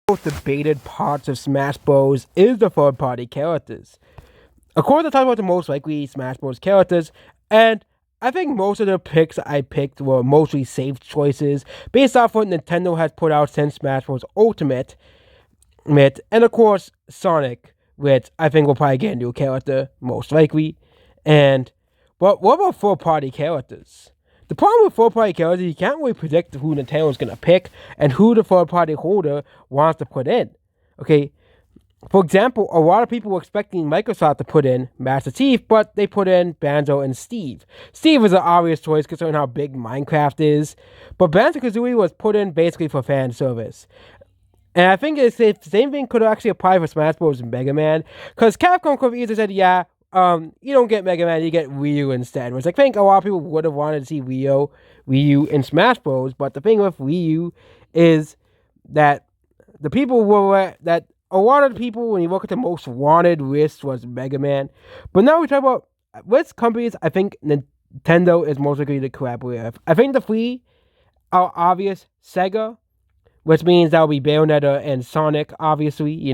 most debated parts of Smash Bros. Is the third-party characters. Of course, I talked about the most likely Smash Bros. Characters, and I think most of the picks I picked were mostly safe choices based off what Nintendo has put out since Smash Bros. Ultimate, and of course Sonic, which I think will probably get a new character most likely. And but what about third-party characters? The problem with third-party characters, you can't really predict who Nintendo is gonna pick and who the third-party holder wants to put in. Okay, for example, a lot of people were expecting Microsoft to put in Master Chief, but they put in Banjo and Steve. Steve is an obvious choice considering how big Minecraft is, but Banjo-Kazooie was put in basically for fan service. And I think the same thing could actually apply for Smash Bros. And Mega Man, because Capcom could have easily said, yeah, you don't get Mega Man, you get Ryu instead. Which I think a lot of people would have wanted to see Ryu in Smash Bros. But the thing with Ryu is that the people were that a lot of the people, when you look at the most wanted list, was Mega Man. But now we talk about which companies I think Nintendo is most likely to collaborate with. I think the three are obvious: Sega, which means that'll be Bayonetta and Sonic, obviously,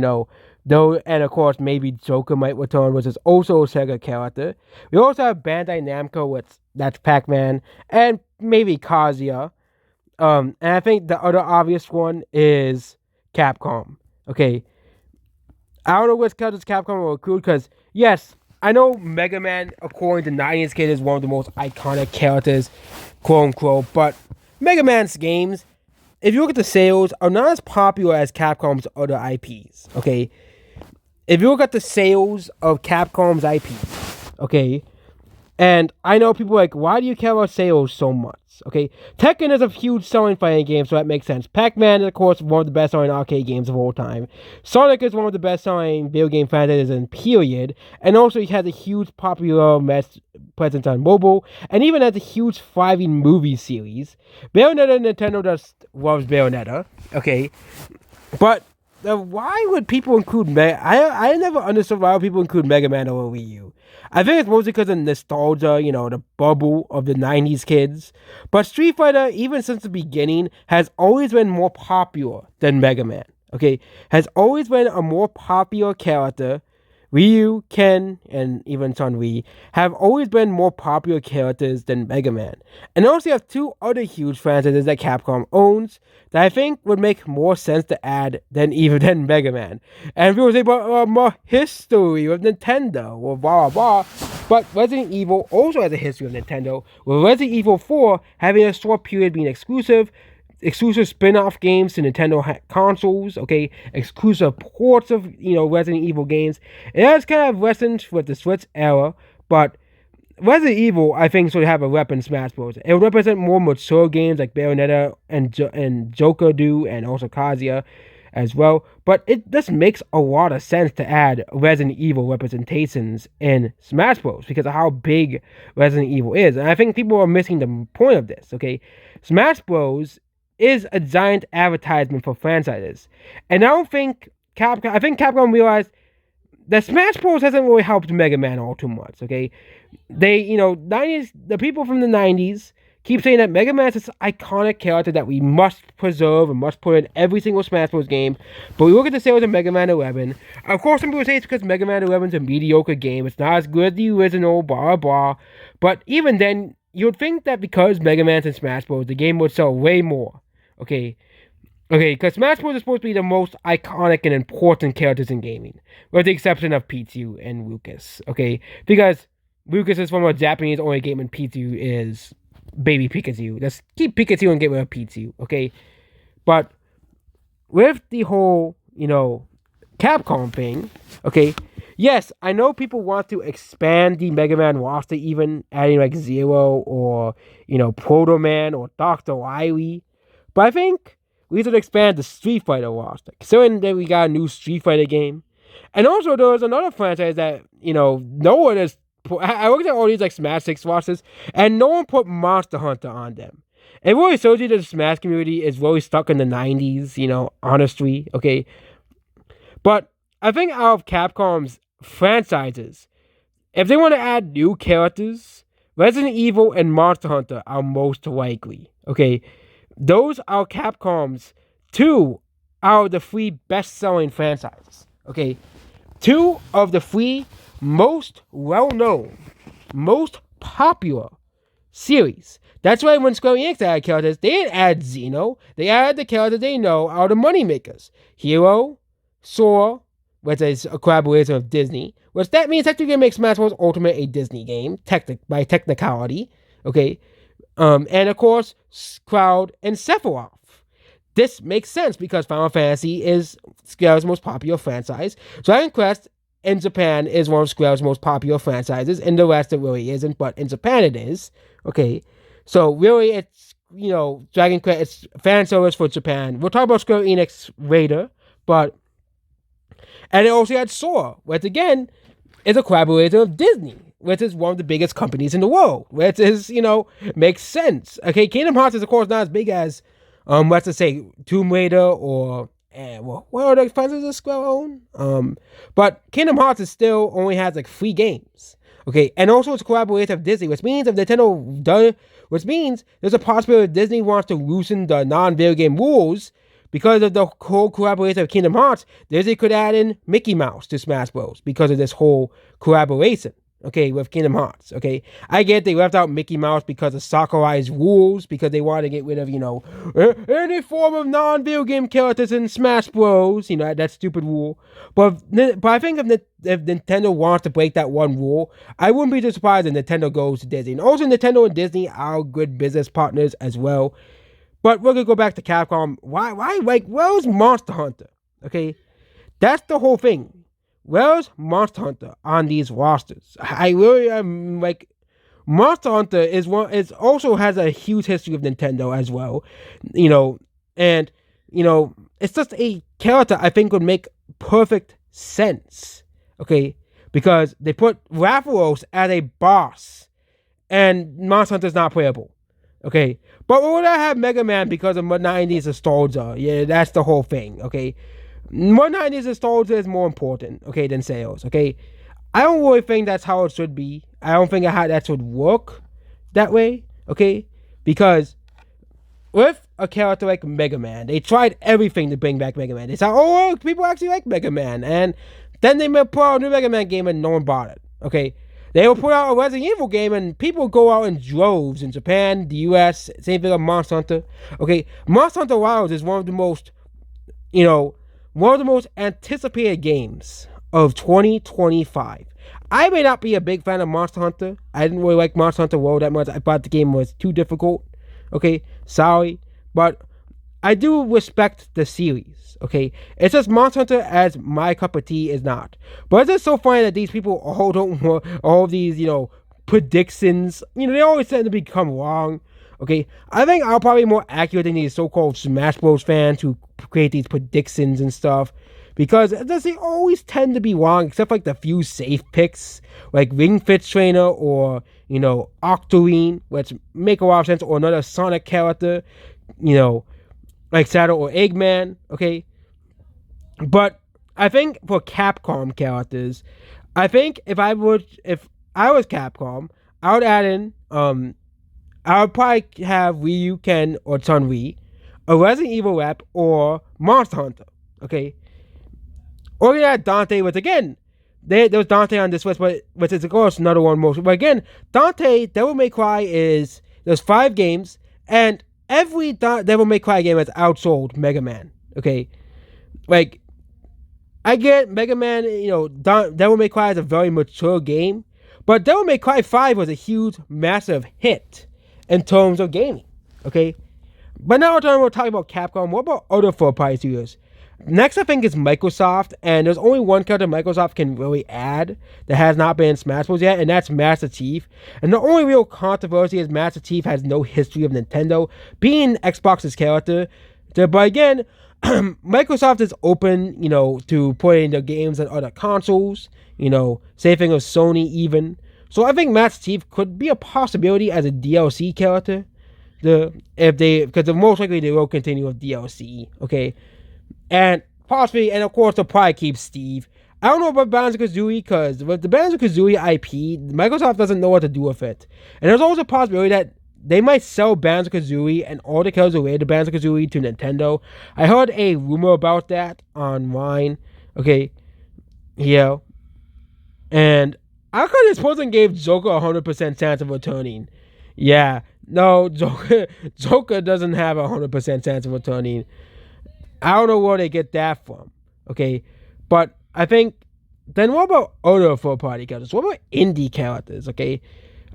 though, and of course, maybe Joker might return, which is also a Sega character. We also have Bandai Namco, which that's Pac-Man, and maybe Kazuya. And I think the other obvious one is Capcom. Okay, I don't know which characters Capcom will include, because, yes, I know Mega Man, according to 90s Kid, is one of the most iconic characters, quote-unquote, but Mega Man's games, if you look at the sales, are not as popular as Capcom's other IPs, okay? If you look at the sales of Capcom's IPs, okay, and I know people are like, why do you care about sales so much? Okay, Tekken is a huge selling fighting game, so that makes sense. Pac-Man is, of course, one of the best-selling arcade games of all time. Sonic is one of the best-selling video game franchises in period, and also he has a huge popular presence on mobile, and even has a huge thriving movie series. Bayonetta, Nintendo just loves Bayonetta, okay, but why would people include I never understood why people include Mega Man over Wii U. I think it's mostly because of nostalgia, the bubble of the 90s kids. But Street Fighter, even since the beginning, has always been more popular than Mega Man. Okay? Has always been a more popular character. Ryu, Ken, and even Chun-Li have always been more popular characters than Mega Man. And also you have two other huge franchises that Capcom owns that I think would make more sense to add than Mega Man. And people say, but more history with Nintendo, or blah, blah, blah. But Resident Evil also has a history with Nintendo, with Resident Evil 4 having a short period being exclusive spin-off games to Nintendo consoles, okay, exclusive ports of, Resident Evil games. It has kind of lessons with the Switch era, but Resident Evil, I think, should have a rep in Smash Bros. It would represent more mature games like Bayonetta and Joker do, and also Kazuya as well. But it just makes a lot of sense to add Resident Evil representations in Smash Bros. Because of how big Resident Evil is. And I think people are missing the point of this, okay? Smash Bros. Is a giant advertisement for franchises. And I think Capcom realized that Smash Bros. Hasn't really helped Mega Man all too much, okay? The people from the 90s keep saying that Mega Man is this iconic character that we must preserve and must put in every single Smash Bros. Game. But we look at the sales of Mega Man 11. Of course, some people say it's because Mega Man 11 is a mediocre game. It's not as good as the original, blah, blah. But even then, you would think that because Mega Man's in Smash Bros., the game would sell way more. Okay, because Smash Bros. Is supposed to be the most iconic and important characters in gaming, with the exception of Pichu and Lucas, okay? Because Lucas is from a Japanese-only game and Pichu is Baby Pikachu. Let's keep Pikachu and get rid of Pichu, okay? But with the whole, Capcom thing, okay, yes, I know people want to expand the Mega Man roster, even adding like Zero or, Proto Man or Dr. Wily. But I think we should expand the Street Fighter roster, considering that we got a new Street Fighter game. And also, there was another franchise that, no one is... I looked at all these, like, Smash 6 rosters, and no one put Monster Hunter on them. It really shows you that the Smash community is really stuck in the 90s, honestly, okay? But I think out of Capcom's franchises, if they want to add new characters, Resident Evil and Monster Hunter are most likely, okay? Those are Capcom's two are the three best-selling franchises. Okay, two of the three most well-known, most popular series. That's why when Square Enix added characters, they didn't add Xeno. They added the characters they know are the moneymakers. Hero, Sora, which is a collaboration with Disney, which that means technically makes Smash Bros. Ultimate a Disney game, by technicality. Okay, and of course, Cloud and Sephiroth. This makes sense because Final Fantasy is Square's most popular franchise. Dragon Quest in Japan is one of Square's most popular franchises. In the West, it really isn't, but in Japan, it is. Okay, so really, it's Dragon Quest. It's fan service for Japan. We'll talk about Square Enix later, but and it also had Sora, which again is a collaborator of Disney, which is one of the biggest companies in the world, which is makes sense. Okay, Kingdom Hearts is of course not as big as let's just say Tomb Raider or what are the franchises Square own? But Kingdom Hearts is still only has like 3 games. Okay, and also it's collaborative with Disney, which means if Nintendo does, which means there's a possibility Disney wants to loosen the non-video game rules because of the whole collaboration of Kingdom Hearts. Disney could add in Mickey Mouse to Smash Bros. Because of this whole collaboration. Okay, with Kingdom Hearts. Okay, I get they left out Mickey Mouse because of Sakurai's rules, because they wanted to get rid of, any form of non-video game characters in Smash Bros. That stupid rule. But I think if Nintendo wants to break that one rule, I wouldn't be too surprised if Nintendo goes to Disney. And also, Nintendo and Disney are good business partners as well. But we're gonna go back to Capcom. Why, where's Monster Hunter? Okay, that's the whole thing. Where's Monster Hunter on these rosters? I really am Monster Hunter is also has a huge history of Nintendo as well, and it's just a character I think would make perfect sense. Okay, because they put Rathalos as a boss, and Monster Hunter's not playable. Okay, but would I have Mega Man because of 90s nostalgia? Yeah, that's the whole thing. Okay. 90s nostalgia is more important, okay, than sales, okay? I don't really think that's how it should be. I don't think how that should work that way, okay? Because with a character like Mega Man, they tried everything to bring back Mega Man. They said, oh, people actually like Mega Man. And then they put out a new Mega Man game and no one bought it, okay? They will put out a Resident Evil game and people go out in droves in Japan, the US, same thing with Monster Hunter, okay? Monster Hunter Wilds is one of the most, one of the most anticipated games of 2025. I may not be a big fan of Monster Hunter. I didn't really like Monster Hunter World that much. I thought the game was too difficult. Okay, sorry. But I do respect the series. Okay, it's just Monster Hunter as my cup of tea is not. But it's just so funny that these people all don't want all these, predictions. They always tend to become wrong. Okay, I think I'm probably more accurate than these so-called Smash Bros. Fans who create these predictions and stuff, because they always tend to be wrong, except like the few safe picks, like Ring Fit Trainer or Octarine, which make a lot of sense, or another Sonic character, like Shadow or Eggman. Okay, but I think for Capcom characters, I think if I was Capcom, I would add in I would probably have Ryu, Ken, or Chun-Li, a Resident Evil rep, or Monster Hunter, okay? Or you had Dante, which again, there was Dante on this list, which is of course another one most. But again, Dante, Devil May Cry there's 5 games, and every Devil May Cry game has outsold Mega Man, okay? Like, I get Mega Man, Devil May Cry is a very mature game, but Devil May Cry 5 was a huge, massive hit in terms of gaming, okay? But now we're talking about Capcom. What about other third-party studios? Next, I think, is Microsoft, and there's only one character Microsoft can really add that has not been in Smash Bros. Yet, and that's Master Chief. And the only real controversy is Master Chief has no history of Nintendo being Xbox's character. But again, Microsoft is open, to putting their games on other consoles, same thing with Sony even. So I think Master Chief could be a possibility as a DLC character. Because most likely they will continue with DLC, okay? And possibly, and of course, they'll probably keep Steve. I don't know about Banjo-Kazooie, because with the Banjo-Kazooie IP, Microsoft doesn't know what to do with it. And there's also a possibility that they might sell Banjo-Kazooie and all the characters related to Banjo-Kazooie to Nintendo. I heard a rumor about that online. Okay, yeah, and I could this person gave Joker 100% chance of returning. Yeah, no, Joker doesn't have 100% chance of returning. I don't know where they get that from. Okay, but I think then what about other third party characters? What about indie characters? Okay,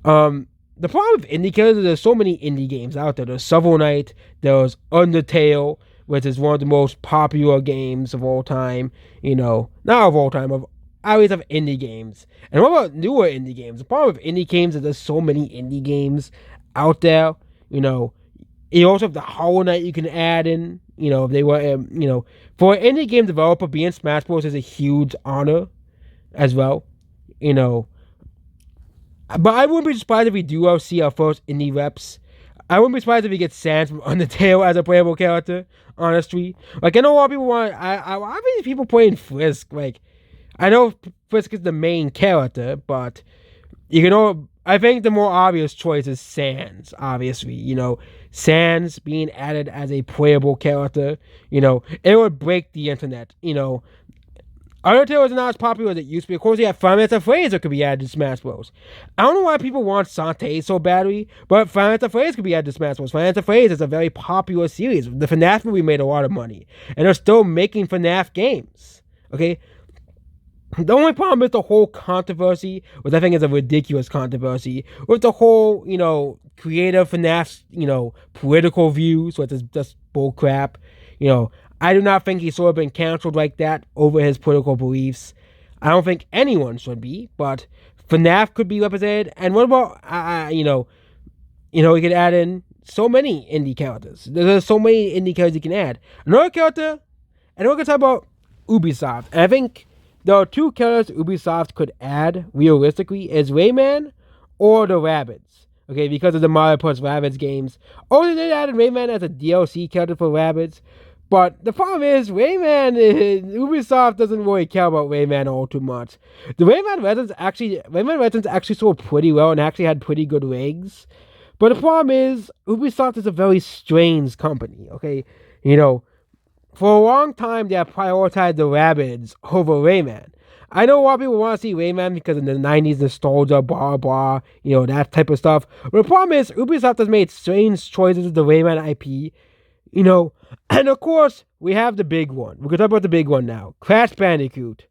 the problem with indie characters, there's so many indie games out there. There's Shovel Knight, there's Undertale, which is one of the most popular games of all time. Not of all time, of I always have indie games. And what about newer indie games? The problem with indie games is there's so many indie games out there. You know, you also have the Hollow Knight you can add in. If they were, for an indie game developer, being Smash Bros is a huge honor as well. You know, but I wouldn't be surprised if we do see our first indie reps. I wouldn't be surprised if we get Sans from Undertale as a playable character. Honestly, like I know a lot of people want. I mean, people playing Frisk. Like I know Frisk is the main character, but I think the more obvious choice is Sans. Obviously, Sans being added as a playable character. It would break the internet. Undertale is not as popular as it used to be. Of course, you have Five Nights at Freddy's that could be added to Smash Bros. I don't know why people want Shantae so badly, but Five Nights at Freddy's could be added to Smash Bros. Five Nights at Freddy's is a very popular series. The FNAF movie made a lot of money, and they're still making FNAF games. Okay? The only problem is the whole controversy, which I think is a ridiculous controversy, with the whole, creative FNAF, political views, which is just bullcrap. I do not think he should have been canceled like that over his political beliefs. I don't think anyone should be, but FNAF could be represented. And what about, we could add in so many indie characters. There's so many indie characters you can add. Another character, and we're going to talk about Ubisoft. And I think there are two characters Ubisoft could add, realistically, is Rayman or the Rabbids. Okay, because of the Mario plus Rabbids games. Only they added Rayman as a DLC character for Rabbids. But the problem is, Ubisoft doesn't really care about Rayman all too much. The Rayman Legends actually sold pretty well and actually had pretty good legs. But the problem is, Ubisoft is a very strange company, okay? For a long time, they have prioritized the Rabbids over Rayman. I know a lot of people want to see Rayman because of the 90s nostalgia, blah, blah, that type of stuff. But the problem is, Ubisoft has made strange choices with the Rayman IP. And of course, we have the big one. We're going to talk about the big one now. Crash Bandicoot.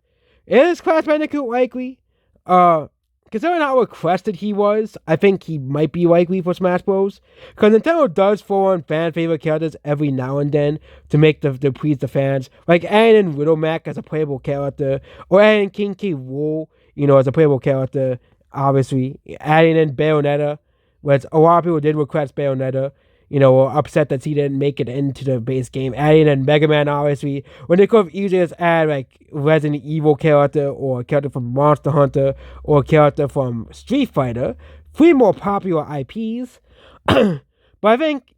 Is Crash Bandicoot likely? Considering how requested he was, I think he might be likely for Smash Bros. Because Nintendo does throw on fan favorite characters every now and then to please the fans. Like adding in Riddle Mac as a playable character, or adding King K. Rool, as a playable character, obviously. Adding in Bayonetta, which a lot of people did request Bayonetta. Were upset that he didn't make it into the base game. Adding in Mega Man, obviously, when they could have easily just add like Resident Evil character, or a character from Monster Hunter, or a character from Street Fighter. 3 more popular IPs. But I think,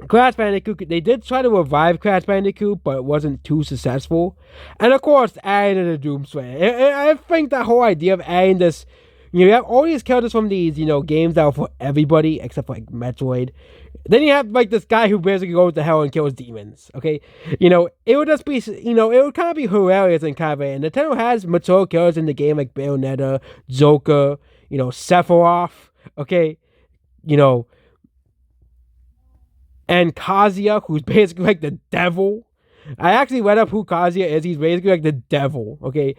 Crash Bandicoot, they did try to revive Crash Bandicoot, but it wasn't too successful. And of course, adding in the Doom Slayer. I think that whole idea of adding this, you have all these characters from these, games that are for everybody, except for, like, Metroid. Then you have, like, this guy who basically goes to hell and kills demons, okay? It would just be, it would kind of be hilarious and kind of, and Nintendo has mature characters in the game, like Bayonetta, Joker, Sephiroth, okay? And Kazuya, who's basically, like, the devil. I actually read up who Kazuya is. He's basically, like, the devil, okay?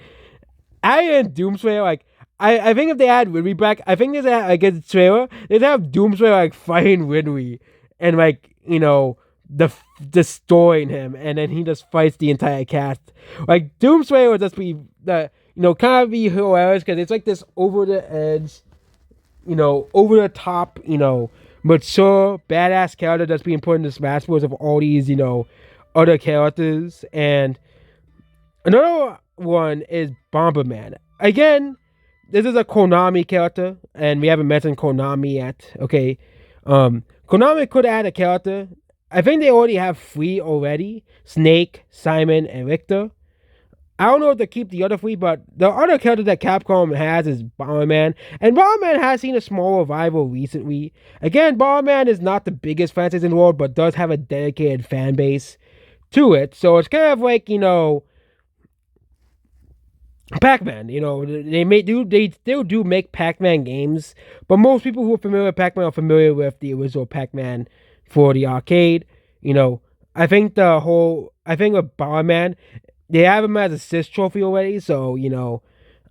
And Doomslayer, like, I think if they add Ridley back, I think there's like a trailer, they'd have Doomslayer like fighting Ridley and like, destroying him, and then he just fights the entire cast. Like Doomslayer would just be kind of be hilarious because it's like this over the edge, over the top, mature, badass character that's being put into Smash Bros. Of all these, other characters. And another one is Bomberman. Again, this is a Konami character, and we haven't mentioned Konami yet, okay? Konami could add a character. I think they already have 3 already. Snake, Simon, and Richter. I don't know if they keep the other three, but the other character that Capcom has is Bomberman, and Bomberman has seen a small revival recently. Again, Bomberman is not the biggest franchise in the world, but does have a dedicated fan base to it. So it's kind of like, Pac-Man. They still do make Pac-Man games, but most people who are familiar with Pac-Man are familiar with the original Pac-Man for the arcade. You know, I think with Bomberman, they have him as a Sis trophy already, so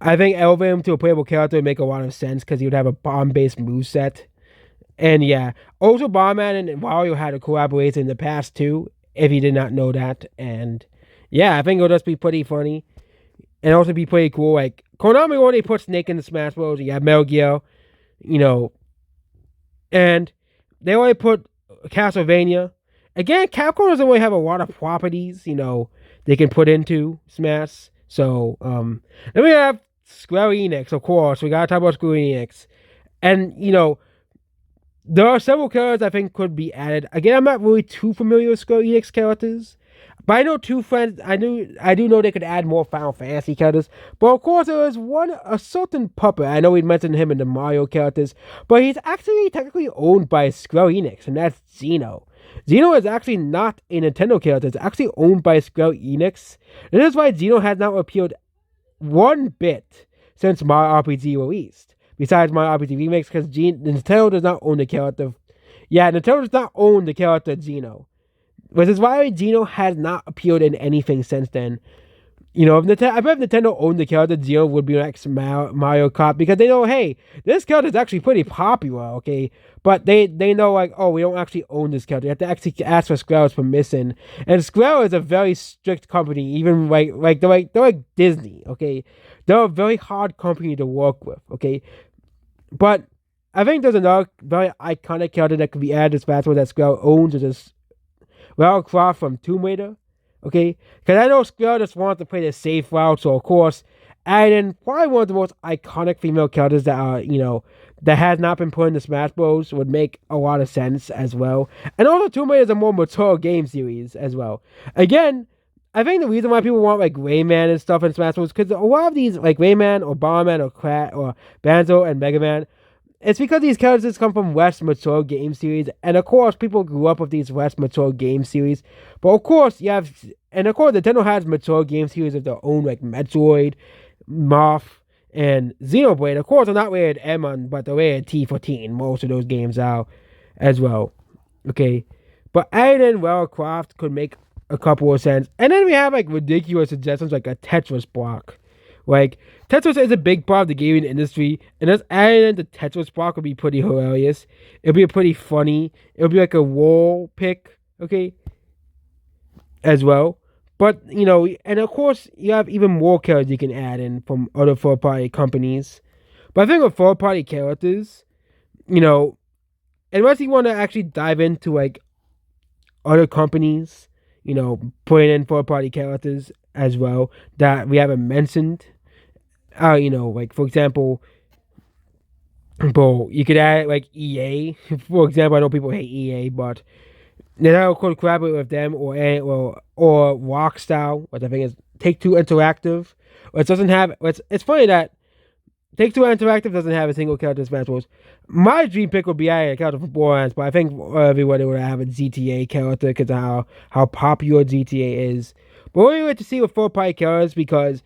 I think elevating him to a playable character would make a lot of sense because he would have a bomb-based moveset. And yeah, also Bomberman and Wario had a collaboration in the past too, if you did not know that. And yeah, I think it'll just be pretty funny and also be pretty cool. Like Konami already put Snake in the Smash Bros. You have Metal Gear, you know, and they already put Castlevania. Again, Capcom doesn't really have a lot of properties, they can put into Smash. So, then we have Square Enix, of course. We gotta talk about Square Enix. And, there are several characters I think could be added. Again, I'm not really too familiar with Square Enix characters. But I know two friends. I do know they could add more Final Fantasy characters. But of course, there is a certain puppet. I know we mentioned him in the Mario characters, but he's actually technically owned by Square Enix, and that's Xeno. Xeno is actually not a Nintendo character. It's actually owned by Square Enix. And this is why Xeno has not appeared one bit since Mario RPG released. Besides Mario RPG remakes, because Nintendo does not own the character. Yeah, Nintendo does not own the character Xeno. Which is why Xeno has not appeared in anything since then. If I bet if Nintendo owned the character, Xeno would be like Mario Kart because they know, hey, this character is actually pretty popular, okay? But they know, like, oh, we don't actually own this character. You have to actually ask for Square's permission. And Square is a very strict company, even they're like Disney, okay? They're a very hard company to work with, okay? But I think there's another very iconic character that could be added to Smash Bros. That Square owns, which is Lara Croft from Tomb Raider, okay? Because I know Square just wants to play the safe route, so of course, adding probably one of the most iconic female characters that are, that has not been put in the Smash Bros. Would make a lot of sense as well. And also, Tomb Raider is a more mature game series as well. Again, I think the reason why people want like Rayman and stuff in Smash Bros. Because a lot of these, like Rayman or Bomberman or or Banjo and Mega Man, it's because these characters come from less mature game series, and of course, people grew up with these less mature game series. But of course, Nintendo has mature game series of their own, like Metroid, Moth, and Xenoblade. Of course, they're not rated M on, but they're rated T for teen. Most of those games are as well. Okay, but adding in Lara Croft could make a couple of sense. And then we have like ridiculous suggestions like a Tetris block. Like, Tetris is a big part of the gaming industry, and just adding in the Tetris block would be pretty hilarious. It'll be pretty funny. It'll be like a wall pick, okay, as well. But, and of course, you have even more characters you can add in from other third-party companies. But I think with third-party characters, unless you want to actually dive into, like, other companies, putting in third-party characters as well that we haven't mentioned. Like for example, you could add like EA. For example, I know people hate EA, but Nintendo could collaborate with them or Rockstar, which I think is Take-Two Interactive, which doesn't have. It's funny that Take-Two Interactive doesn't have a single character in Smash Bros. My dream pick would be adding a character from Borderlands, but I think everybody would have a GTA character because of how popular GTA is. But we're going to see with third-party characters because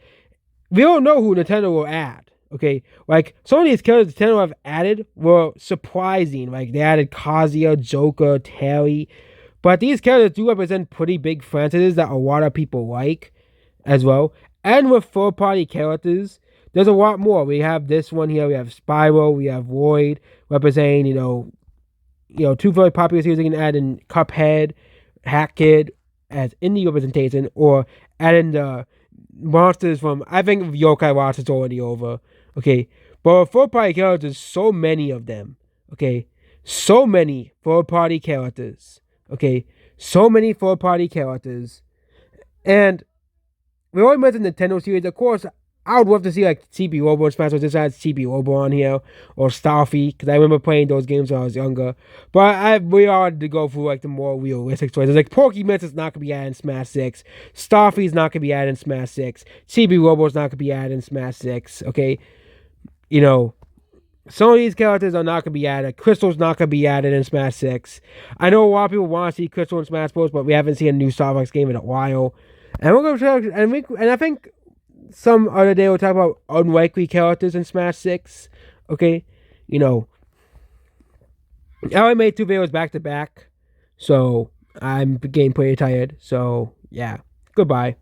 we don't know who Nintendo will add. Okay, like some of these characters Nintendo have added were surprising. Like they added Kazuya, Joker, Terry, but these characters do represent pretty big franchises that a lot of people like as well. And with third-party characters, there's a lot more. We have this one here. We have Spyro. We have Void representing two very popular series. You can add in Cuphead, Hack Kid as indie representation, or add in the monsters from. I think Yokai Watch is already over. Okay, but for third-party characters, so many of them. Okay, so many third-party characters. Okay, so many third-party characters, and we already mentioned Nintendo series. Of course, I would love to see like CB Robo in Smash Bros. This has CB Robo on here or Starfy because I remember playing those games when I was younger. But we are to go through like the more realistic choices. Like Pokemon is not gonna be added in Smash Six. Starfy is not gonna be added in Smash Six. CB Robo is not gonna be added in Smash Six. Okay, you know. Some of these characters are not going to be added. Crystal's not going to be added in Smash 6. I know a lot of people want to see Crystal in Smash Bros., but we haven't seen a new Star Fox game in a while. And we're going to try, and I think some other day we'll talk about unlikely characters in Smash 6. Okay? You know, I only made 2 videos back to back, so I'm getting pretty tired. So, yeah. Goodbye.